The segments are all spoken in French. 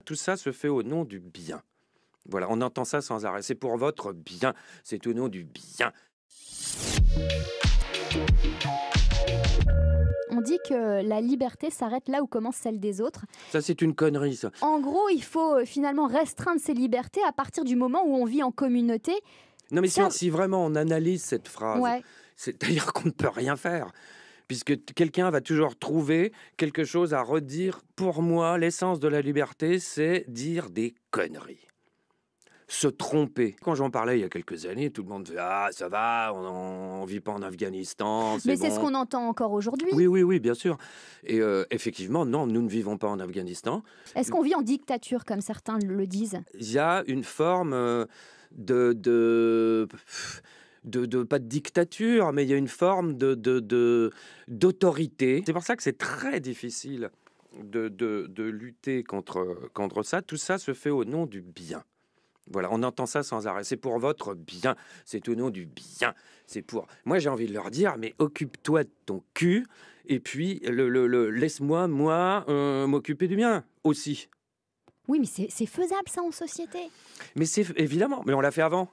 Tout ça se fait au nom du bien. Voilà, on entend ça sans arrêt. C'est pour votre bien, c'est au nom du bien. On dit que la liberté s'arrête là où commence celle des autres. Ça, c'est une connerie, ça. En gros, il faut finalement restreindre ses libertés à partir du moment où on vit en communauté. Non, mais Ça- si vraiment on analyse cette phrase, Ouais. c'est-à-dire qu'on ne peut rien faire. Puisque quelqu'un va toujours trouver quelque chose à redire. Pour moi, l'essence de la liberté, c'est dire des conneries. Se tromper. Quand j'en parlais il y a quelques années, tout le monde disait « Ah, ça va, on vit pas en Afghanistan, Mais c'est c'est ce bon. qu'on entend encore aujourd'hui. Oui, bien sûr. Et effectivement, non, nous ne vivons pas en Afghanistan. Est-ce qu'on vit en dictature, comme certains le disent? Il y a une forme de pas de dictature, mais il y a une forme d'autorité. C'est pour ça que c'est très difficile de lutter contre ça. Tout ça se fait au nom du bien. Voilà, on entend ça sans arrêt. C'est pour votre bien, c'est au nom du bien. C'est pour. Moi, j'ai envie de leur dire, mais occupe-toi de ton cul, et puis laisse-moi, m'occuper du mien aussi. Oui, mais c'est faisable ça en société. Mais c'est évidemment, mais on l'a fait avant.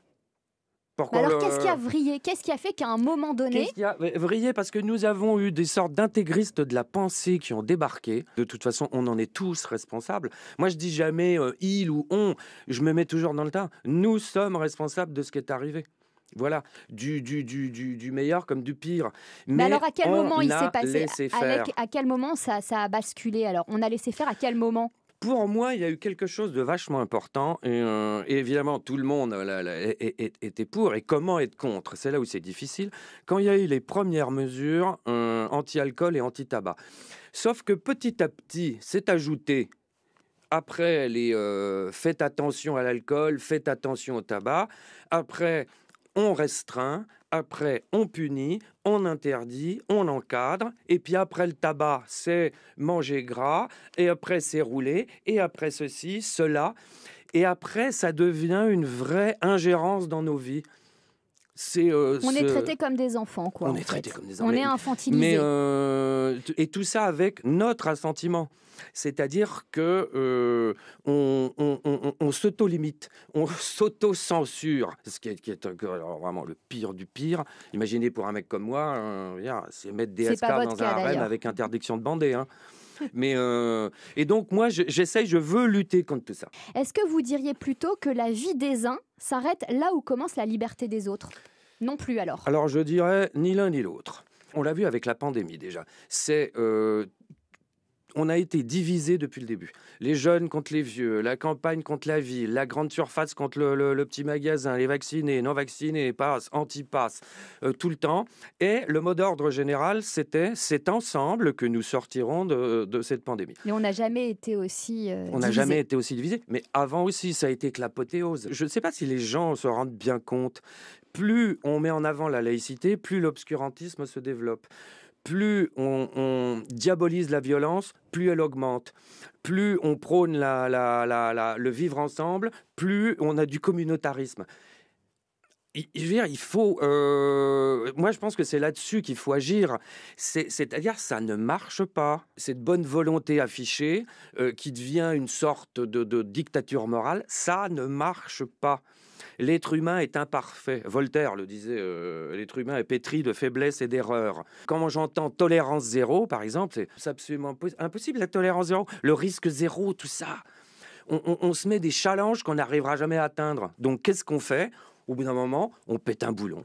Pourquoi Alors qu'est-ce qui a vrillé? Qu'est-ce qui a fait qu'à un moment donné... Qu'est-ce qui a vrillé? Parce que nous avons eu des sortes d'intégristes de la pensée qui ont débarqué. De toute façon, on en est tous responsables. Moi, je dis jamais il ou on. Je me mets toujours dans le tas. Nous sommes responsables de ce qui est arrivé. Voilà, du meilleur comme du pire. Mais alors à quel moment il s'est passé? Laissé faire. À quel moment ça a basculé? Alors on a laissé faire à quel moment? Pour moi, il y a eu quelque chose de vachement important. Et évidemment, tout le monde était pour. Et comment être contre? C'est là où c'est difficile. Quand il y a eu les premières mesures anti-alcool et anti-tabac. Sauf que petit à petit, c'est ajouté. Après les faites attention à l'alcool, faites attention au tabac. Après, on restreint. Après, on punit, on interdit, on encadre. Et puis après, le tabac, c'est manger gras. Et après, c'est rouler. Et après, ceci, cela. Et après, ça devient une vraie ingérence dans nos vies. On est traités comme des enfants, quoi. On est traités comme des enfants. On est infantilisés. Et tout ça avec notre assentiment. C'est-à-dire que on s'auto-limite, on s'auto-censure, ce qui est alors, vraiment le pire du pire. Imaginez pour un mec comme moi, c'est mettre des SK dans un harem avec interdiction de bander. Hein. Mais et donc moi, je veux lutter contre tout ça. Est-ce que vous diriez plutôt que la vie des uns s'arrête là où commence la liberté des autres? Non plus alors. Alors je dirais ni l'un ni l'autre. On l'a vu avec la pandémie déjà. On a été divisés depuis le début. Les jeunes contre les vieux, la campagne contre la ville, la grande surface contre le petit magasin, les vaccinés, non vaccinés, passe, anti-pass, tout le temps. Et le mot d'ordre général, c'est ensemble que nous sortirons de cette pandémie. Mais on n'a jamais été aussi On n'a jamais été aussi divisés. Mais avant aussi, ça a été que l'apothéose. Je ne sais pas si les gens se rendent bien compte. Plus on met en avant la laïcité, plus l'obscurantisme se développe. Plus on diabolise la violence, plus elle augmente. Plus on prône le vivre ensemble, plus on a du communautarisme. Je veux dire, il faut... moi, je pense que c'est là-dessus qu'il faut agir. C'est-à-dire, ça ne marche pas. Cette bonne volonté affichée qui devient une sorte de dictature morale, ça ne marche pas. L'être humain est imparfait. Voltaire le disait, l'être humain est pétri de faiblesses et d'erreurs. Quand j'entends tolérance zéro, par exemple, c'est absolument impossible, la tolérance zéro. Le risque zéro, tout ça. On se met des challenges qu'on n'arrivera jamais à atteindre. Donc, qu'est-ce qu'on fait? Au bout d'un moment, on pète un boulon.